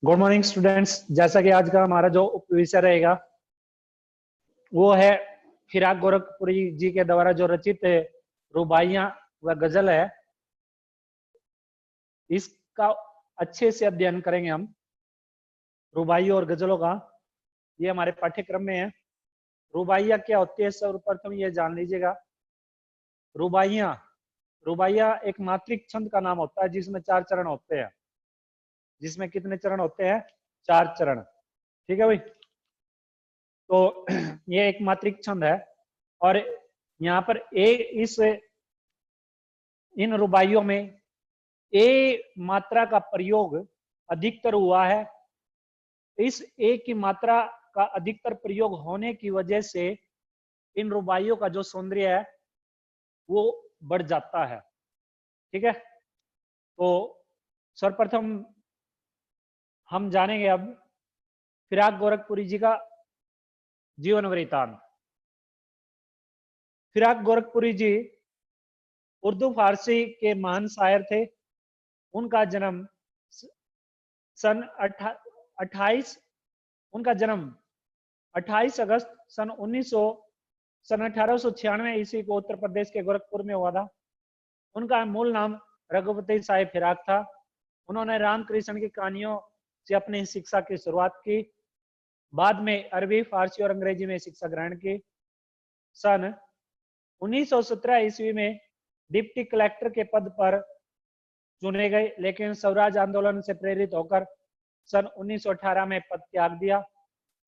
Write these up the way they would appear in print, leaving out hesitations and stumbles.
Good morning students. जैसा कि आज का हमारा जो विषय रहेगा वो है फिराक गोरखपुरी जी के द्वारा जो रचित रुबाइयां व गजल है, इसका अच्छे से अध्ययन करेंगे हम। रुबाइयों और गजलों का ये हमारे पाठ्यक्रम में है। रुबाइयां क्या होती है, सर्वप्रथम ये जान लीजिएगा। रुबाइयां रुबाइयां एक मात्रिक छंद का नाम होता है जिसमें 4 चरण होते हैं। जिसमें कितने चरण होते हैं? 4 चरण। ठीक है भाई। तो ये एक मात्रिक छंद है और यहाँ पर इन रुबाइयों में ए मात्रा का प्रयोग अधिकतर हुआ है। इस ए की मात्रा का अधिकतर प्रयोग होने की वजह से इन रुबाइयों का जो सौंदर्य है वो बढ़ जाता है। ठीक है। तो सर्वप्रथम हम जानेंगे अब फिराक गोरखपुरी जी का जीवन वृत्तांत। फिराक गोरखपुरी जी उर्दू फारसी के महान शायर थे। उनका जन्म सन 28 अगस्त सन 1896 ईस्वी को उत्तर प्रदेश के गोरखपुर में हुआ था। उनका मूल नाम रघुपति साहिब फिराक था। उन्होंने रामकृष्ण की कहानियों से अपनी शिक्षा की शुरुआत की। बाद में अरबी, फारसी और अंग्रेजी में शिक्षा ग्रहण की। सन 1917 ईस्वी में डिप्टी कलेक्टर के पद पर चुने गए, लेकिन स्वराज आंदोलन से प्रेरित होकर सन 1918 में पद त्याग दिया।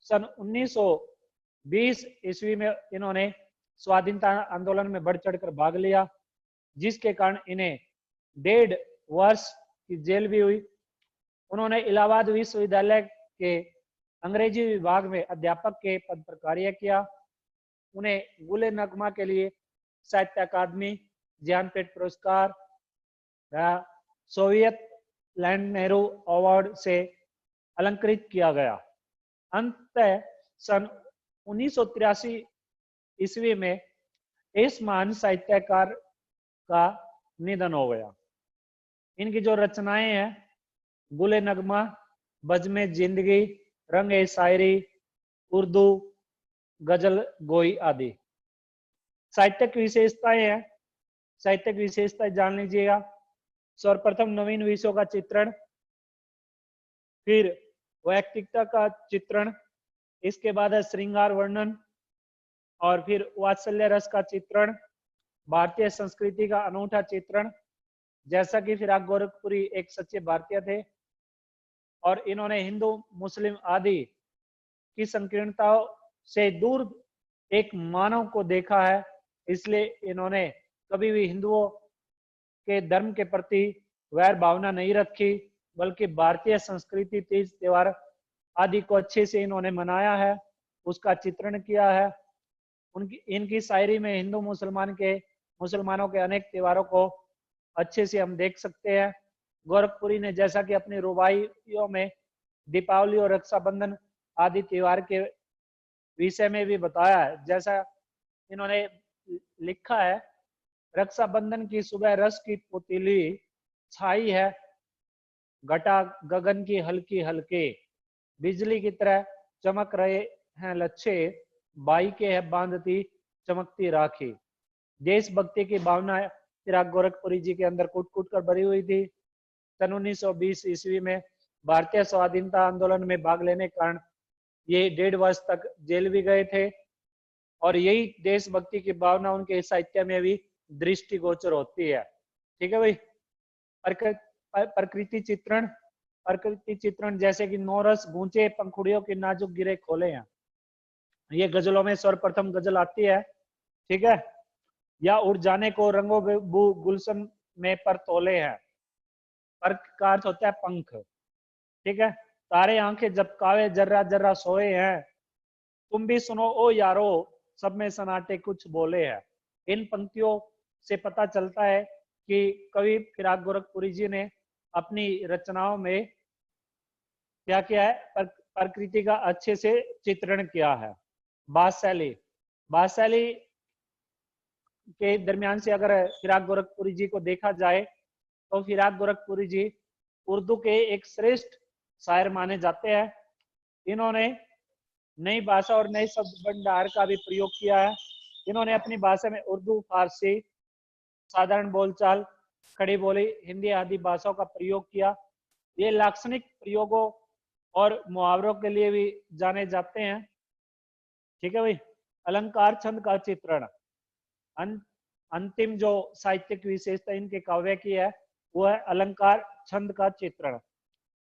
सन 1920 ईस्वी में इन्होंने स्वाधीनता आंदोलन में बढ़ चढ़कर भाग लिया, जिसके कारण इन्हें 1.5 वर्ष की जेल भी हुई। उन्होंने इलाहाबाद विश्वविद्यालय के अंग्रेजी विभाग में अध्यापक के पद पर कार्य किया। उन्हें गुले नगमा के लिए साहित्य अकादमी, ज्ञानपीठ पुरस्कार, सोवियत लैंड नेहरू अवार्ड से अलंकृत किया गया। अंततः सन 1983 ईस्वी में इस महान साहित्यकार का निधन हो गया। इनकी जो रचनाएं हैं, गुले नगमा, बज़्म जिंदगी, रंग ए शायरी, उर्दू, गजल गोई आदि। साहित्यिक विशेषताएं हैं। साहित्यिक विशेषताएं जान लीजिएगा। सर्वप्रथम नवीन विषयों का चित्रण, फिर वैयक्तिकता का चित्रण, इसके बाद है श्रृंगार वर्णन, और फिर वात्सल्य रस का चित्रण, भारतीय संस्कृति का अनूठा चित्रण। जैसा कि फिराक गोरखपुरी एक सच्चे भारतीय थे और इन्होंने हिंदू, मुस्लिम आदि की संकीर्णताओं से दूर एक मानव को देखा है। इसलिए इन्होंने कभी भी हिंदुओं के धर्म के प्रति वैर भावना नहीं रखी, बल्कि भारतीय संस्कृति, तीज त्योहार आदि को अच्छे से इन्होंने मनाया है, उसका चित्रण किया है। इनकी शायरी में हिंदू मुसलमानों के अनेक त्योहारों को अच्छे से हम देख सकते हैं। गोरखपुरी ने जैसा कि अपनी रुबाइयों में दीपावली और रक्षाबंधन आदि त्योहार के विषय में भी बताया है। जैसा इन्होंने लिखा है, रक्षाबंधन की सुबह रस की पुतली छाई है, घटा गगन की हल्की हल्के, बिजली की तरह चमक रहे हैं लच्छे, बाई के है बांधती चमकती राखी। देशभक्ति की भावना फिराक गोरखपुरी जी के अंदर कूट कूट कर भरी हुई थी। सन 1920 ईस्वी में भारतीय स्वाधीनता आंदोलन में भाग लेने के कारण ये 1.5 वर्ष तक जेल भी गए थे, और यही देशभक्ति की भावना उनके साहित्य में भी दृष्टिगोचर होती है। ठीक है भाई। प्रकृति चित्रण जैसे कि नौरस गूंचे पंखुड़ियों के नाजुक गिरे खोले हैं, ये गजलों में सर्वप्रथम गजल आती है। ठीक है। या उड़ जाने को रंगों बू गुलशन में पर तोले हैं, पर का अर्थ होता है पंख। ठीक है। तारे आंखें झपकावे जर्रा जर्रा सोए हैं, तुम भी सुनो ओ यारो, सब में सनाटे कुछ बोले हैं। इन पंक्तियों से पता चलता है कि कवि फिराक गोरखपुरी जी ने अपनी रचनाओं में क्या किया है, प्रकृति का अच्छे से चित्रण किया है। बादशाली के दरमियान से अगर फिराक गोरखपुरी जी को देखा जाए तो फिराक गोरखपुरी जी उर्दू के एक श्रेष्ठ शायर माने जाते हैं। इन्होंने नई भाषा और नए शब्द भंडार का भी प्रयोग किया है। इन्होंने अपनी भाषा में उर्दू, फारसी, साधारण बोलचाल, खड़ी बोली, हिंदी आदि भाषाओं का प्रयोग किया। ये लाक्षणिक प्रयोगों और मुहावरों के लिए भी जाने जाते हैं। ठीक है भाई। अलंकार छंद का चित्रण, अंतिम जो साहित्यिक विशेषता इनके काव्य की है वो है अलंकार छंद का चित्रण।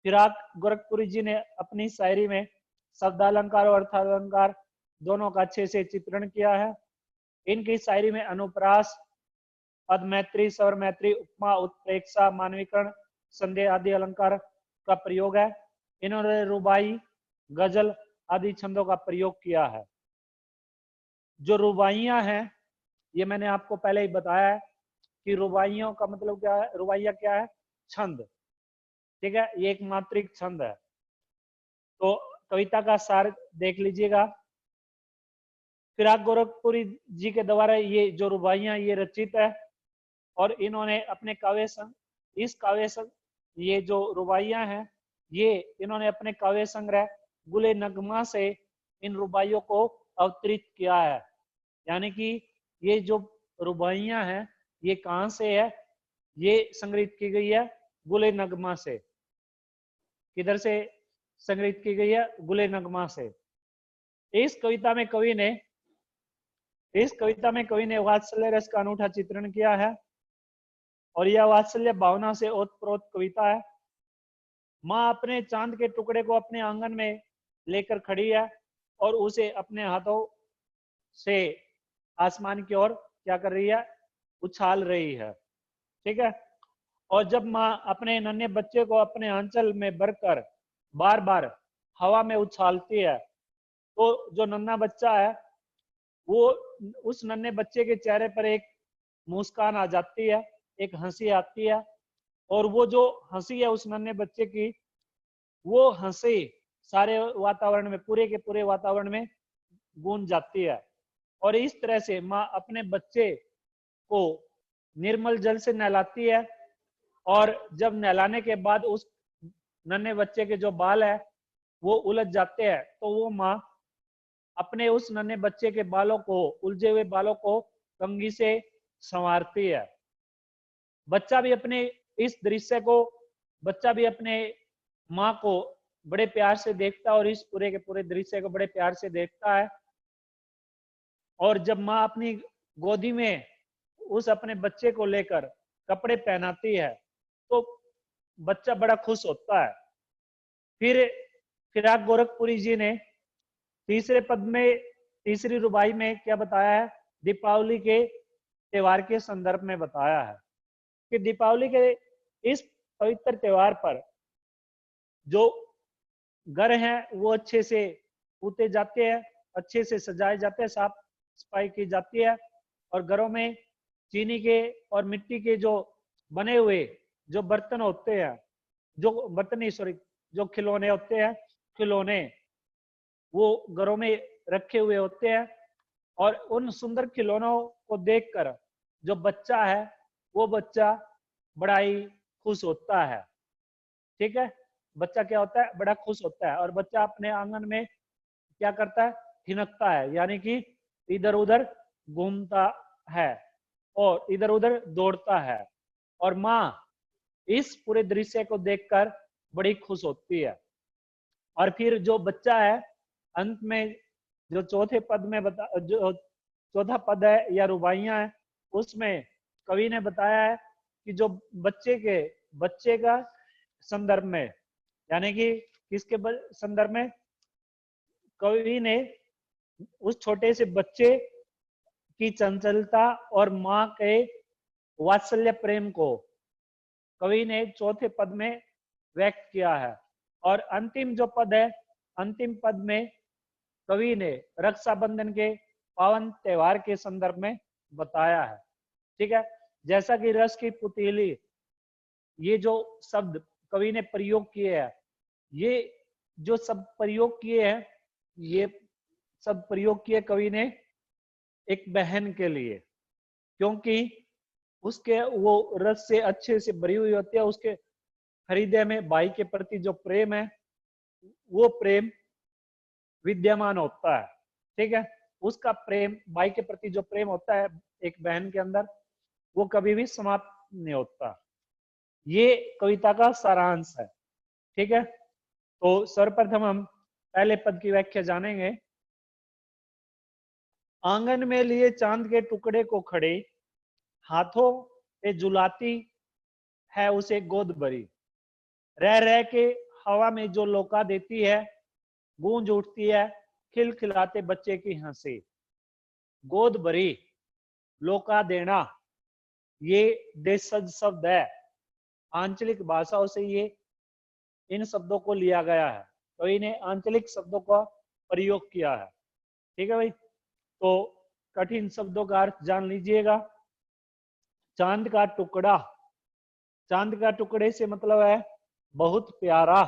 फिराक गोरखपुरी जी ने अपनी शायरी में शब्दालंकार और अर्थालंकार दोनों का अच्छे से चित्रण किया है। इनकी शायरी में अनुप्रास, पदमैत्री, स्वर मैत्री, उपमा, उत्प्रेक्षा, मानवीकरण, संदेह आदि अलंकार का प्रयोग है। इन्होंने रुबाई, गजल आदि छंदों का प्रयोग किया है। जो रुबाइयां हैं, ये मैंने आपको पहले ही बताया है कि रुबाइयों का मतलब क्या है। रुबाइया क्या है? छंद। ठीक है, ये एक मात्रिक छंद है। तो कविता का सार देख लीजिएगा। फिराक गोरखपुरी जी के द्वारा ये जो रुबाइयां ये रचित है और इन्होंने अपने काव्य संग, इस काव्य संग, ये जो रुबाइयां हैं ये इन्होंने अपने काव्य संग्रह गुले नगमा से इन रुबाइयों को अवतरित किया है। यानी कि ये जो रुबाइयां हैं ये कहां से है? ये संग्रहित की गई है गुले नगमा से। किधर से संग्रहित की गई है? गुले नगमा से। इस कविता में कवि ने वात्सल्य रस का अनूठा चित्रण किया है और यह वात्सल्य भावना से ओतप्रोत कविता है। माँ अपने चांद के टुकड़े को अपने आंगन में लेकर खड़ी है और उसे अपने हाथों से आसमान की ओर क्या कर रही है? उछाल रही है। ठीक है। और जब माँ अपने नन्हे बच्चे को अपने आंचल में भरकर बार बार हवा में उछालती है तो जो नन्हा बच्चा है वो, उस नन्हे बच्चे के चेहरे पर एक मुस्कान आ जाती है, एक हंसी आती है और वो जो हंसी है उस नन्हे बच्चे की, वो हंसी सारे वातावरण में, पूरे के पूरे वातावरण में गूंज जाती है। और इस तरह से माँ अपने बच्चे को निर्मल जल से नहलाती है और जब नहलाने के बाद उस नन्हे बच्चे के जो बाल है वो उलझ जाते हैं तो वो माँ अपने उस नन्हे बच्चे के बालों को, उलझे हुए बालों को कंघी से संवारती है। बच्चा भी अपने इस दृश्य को, बच्चा भी अपने माँ को बड़े प्यार से देखता है और इस पूरे के पूरे दृश्य को बड़े प्यार से देखता है। और जब माँ अपनी गोदी में उस अपने बच्चे को लेकर कपड़े पहनाती है तो बच्चा बड़ा खुश होता है। फिर फिराक गोरखपुरी जी ने तीसरे पद में, तीसरी रुबाई में क्या बताया है? दीपावली के त्योहार के संदर्भ में बताया है कि दीपावली के इस पवित्र त्योहार पर जो घर हैं वो अच्छे से पूते जाते हैं, अच्छे से सजाए जाते हैं, साफ सफाई की जाती है और घरों में चीनी के और मिट्टी के जो बने हुए जो बर्तन होते हैं, जो बर्तन नहीं सॉरी, जो खिलौने होते हैं, खिलौने वो घरों में रखे हुए होते हैं और उन सुंदर खिलौनों को देखकर जो बच्चा है वो बच्चा बड़ा ही खुश होता है। ठीक है, बच्चा क्या होता है? बड़ा खुश होता है और बच्चा अपने आंगन में क्या करता है? थिनकता है, यानी कि इधर उधर घूमता है और इधर उधर दौड़ता है और माँ इस पूरे दृश्य को देखकर बड़ी खुश होती है। और फिर जो बच्चा है अंत में जो चौथे पद में जो चौथा पद है या रुबाइयां है उसमें कवि ने बताया है कि जो बच्चे का संदर्भ में, यानी कि किसके संदर्भ में? कवि ने उस छोटे से बच्चे की चंचलता और माँ के वात्सल्य प्रेम को कवि ने चौथे पद में व्यक्त किया है। और अंतिम जो पद है, अंतिम पद में कवि ने रक्षाबंधन के पावन त्योहार के संदर्भ में बताया है। ठीक है, जैसा कि रस की पुतीली, ये जो शब्द कवि ने प्रयोग किए हैं, ये जो सब प्रयोग किए हैं, ये सब प्रयोग किए कवि ने एक बहन के लिए, क्योंकि उसके वो रस से अच्छे से भरी हुई होती है, उसके हृदय में भाई के प्रति जो प्रेम है वो प्रेम विद्यमान होता है। ठीक है, उसका प्रेम, भाई के प्रति जो प्रेम होता है एक बहन के अंदर, वो कभी भी समाप्त नहीं होता। ये कविता का सारांश है। ठीक है, तो सर्वप्रथम हम पहले पद की व्याख्या जानेंगे। आंगन में लिए चांद के टुकड़े को खड़े, हाथों पे झुलाती है उसे गोद भरी, रह रह के हवा में जो लौका देती है, गूंज उठती है खिलखिलाते बच्चे की हंसी। गोद भरी, लौका देना, ये देशज शब्द है। आंचलिक भाषाओं से ये इन शब्दों को लिया गया है, तो इन्हें आंचलिक शब्दों का प्रयोग किया है। ठीक है भाई, तो कठिन शब्दों का अर्थ जान लीजिएगा। चांद का टुकड़ा, चांद का टुकड़े से मतलब है बहुत प्यारा।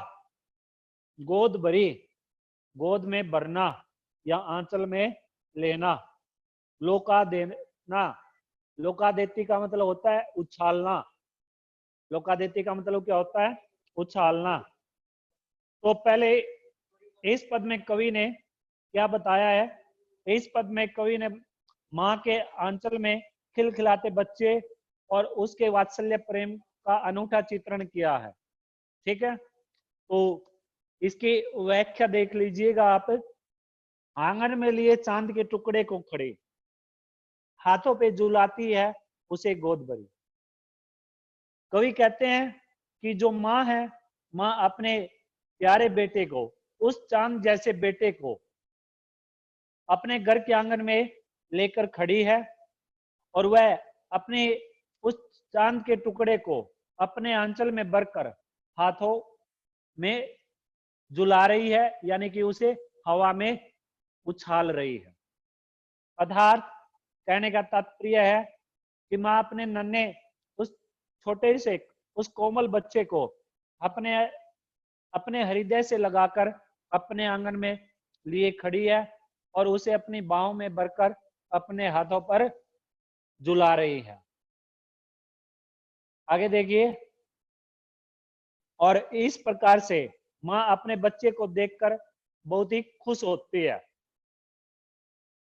गोद भरी, गोद में भरना या आंचल में लेना। लौका देना, लौका देती का मतलब होता है उछालना। लौका देती का मतलब क्या होता है? उछालना। तो पहले इस पद में कवि ने क्या बताया है? इस पद में कवि ने माँ के आंचल में खिलखिलाते बच्चे और उसके वात्सल्य प्रेम का अनूठा चित्रण किया है। ठीक है, तो इसकी व्याख्या देख लीजिएगा आप। आंगन में लिए चांद के टुकड़े को खड़े, हाथों पे झुलाती है उसे गोद भरी। कवि कहते हैं कि जो माँ है, माँ अपने प्यारे बेटे को, उस चांद जैसे बेटे को अपने घर के आंगन में लेकर खड़ी है और वह अपने उस चांद के टुकड़े को अपने आंचल में भरकर हाथों में झुला रही है, यानी कि उसे हवा में उछाल रही है। अर्थात कहने का तात्पर्य है कि माँ अपने नन्हे उस छोटे से उस कोमल बच्चे को अपने अपने हृदय से लगाकर अपने आंगन में लिए खड़ी है और उसे अपनी बाहों में भरकर अपने हाथों पर झुला रही है। आगे देखिए, और इस प्रकार से माँ अपने बच्चे को देखकर बहुत ही खुश होती है।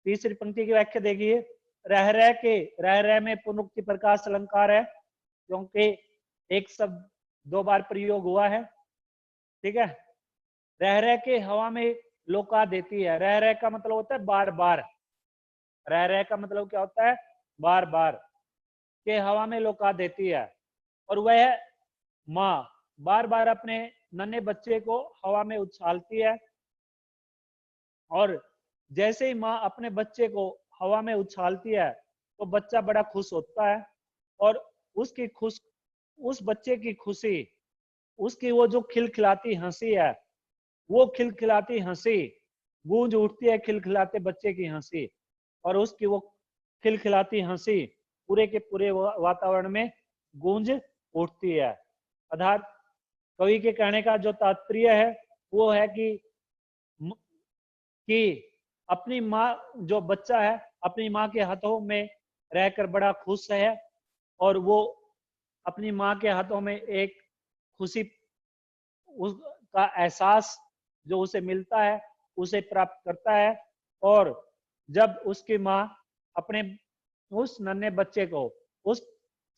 तीसरी पंक्ति की व्याख्या देखिए। रह रह के, रह रह में पुनरुक्ति प्रकाश अलंकार है, क्योंकि एक शब्द दो बार प्रयोग हुआ है। ठीक है, रह रह के हवा में लौका देती है। रह रह का मतलब होता है बार बार। रह रह का मतलब क्या होता है? बार बार। के हवा में लौका देती है और वह माँ बार बार अपने नन्हे बच्चे को हवा में उछालती है, और जैसे ही माँ अपने बच्चे को हवा में उछालती है तो बच्चा बड़ा खुश होता है, और उसकी खुश, उस बच्चे की खुशी, उसकी वो जो खिलखिलाती हंसी है, वो खिलखिलाती हंसी गूंज उठती है खिलखिलाते बच्चे की हंसी, और उसकी वो खिलखिलाती हंसी पूरे के पूरे वातावरण में गूंज उठती है। अर्थात कवि के कहने का जो तात्पर्य है वो है कि अपनी माँ, जो बच्चा है अपनी माँ के हाथों में रहकर बड़ा खुश है, और वो अपनी माँ के हाथों में एक खुशी, उसका एहसास जो उसे मिलता है उसे प्राप्त करता है। और जब उसकी माँ अपने उस नन्हे बच्चे को, उस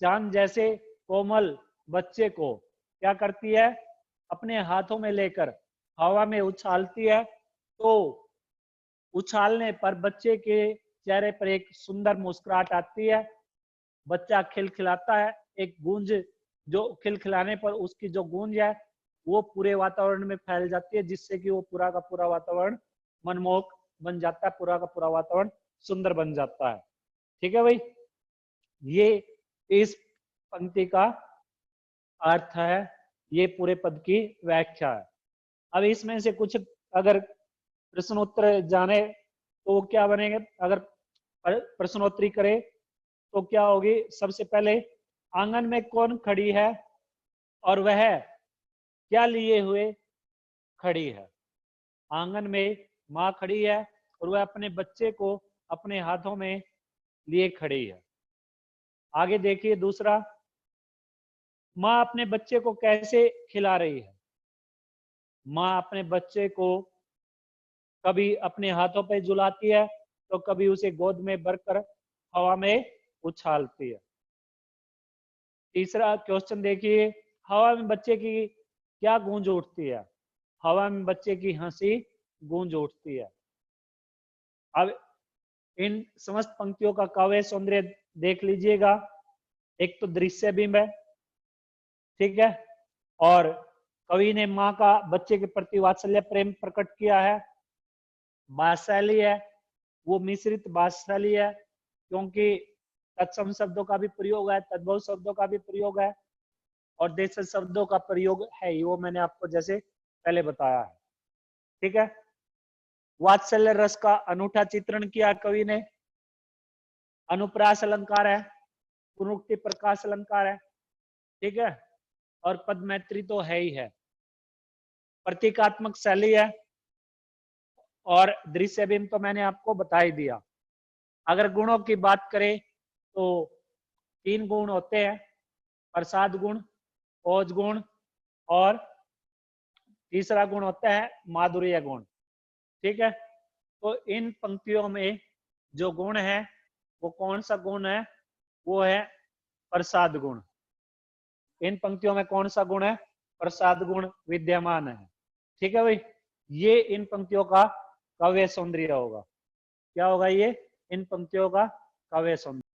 चांद जैसे कोमल बच्चे को क्या करती है? अपने हाथों में लेकर हवा में उछालती है, तो उछालने पर बच्चे के चेहरे पर एक सुंदर मुस्कुराहट आती है। बच्चा खिलखिलाता है, एक गूंज, जो खिलखिलाने पर उसकी जो गूंज है वो पूरे वातावरण में फैल जाती है, जिससे कि वो पूरा का पूरा वातावरण मनमोहक बन जाता है, पूरा का पूरा वातावरण सुंदर बन जाता है। ठीक है भाई, ये इस पंक्ति का अर्थ है, ये पूरे पद की व्याख्या है। अब इसमें से कुछ अगर प्रश्न उत्तर जाने तो वो क्या बनेंगे? अगर प्रश्नोत्तरी करे तो क्या होगी? सबसे पहले, आंगन में कौन खड़ी है और वह क्या लिए हुए खड़ी है? आंगन में माँ खड़ी है और वह अपने बच्चे को अपने हाथों में लिए खड़ी है। आगे देखिए दूसरा, माँ अपने बच्चे को कैसे खिला रही है? माँ अपने बच्चे को कभी अपने हाथों पे झुलाती है, तो कभी उसे गोद में भरकर हवा में उछालती है। तीसरा क्वेश्चन देखिए, हवा में बच्चे की क्या गूंज उठती है? हवा में बच्चे की हंसी गूंज उठती है। अब इन समस्त पंक्तियों का काव्य सौंदर्य देख लीजिएगा। एक तो दृश्य बिंब है, ठीक है, और कवि ने माँ का बच्चे के प्रति वात्सल्य प्रेम प्रकट किया है। भाषाशैली है, वो मिश्रित भाषाशैली है, क्योंकि तत्सम शब्दों का भी प्रयोग है, तद्भव शब्दों का भी प्रयोग है, और देशज शब्दों का प्रयोग है ही, वो मैंने आपको जैसे पहले बताया है। ठीक है, वात्सल्य रस का अनूठा चित्रण किया कवि ने। अनुप्रास अलंकार है, पुनरुक्ति प्रकाश अलंकार है, ठीक है, और पद मैत्री तो है ही है। प्रतीकात्मक शैली है, और दृश्य बिंब तो मैंने आपको बता ही दिया। अगर गुणों की बात करें तो 3 गुण होते हैं, प्रसाद गुण, ओज गुण, और तीसरा गुण होता है माधुर्य गुण। ठीक है, तो इन पंक्तियों में जो गुण है वो कौन सा गुण है? वो है प्रसाद गुण। इन पंक्तियों में कौन सा गुण है? प्रसाद गुण विद्यमान है। ठीक है भाई, ये इन पंक्तियों का काव्य सौंदर्य होगा। क्या होगा ये? इन पंक्तियों का काव्य सौंदर्य।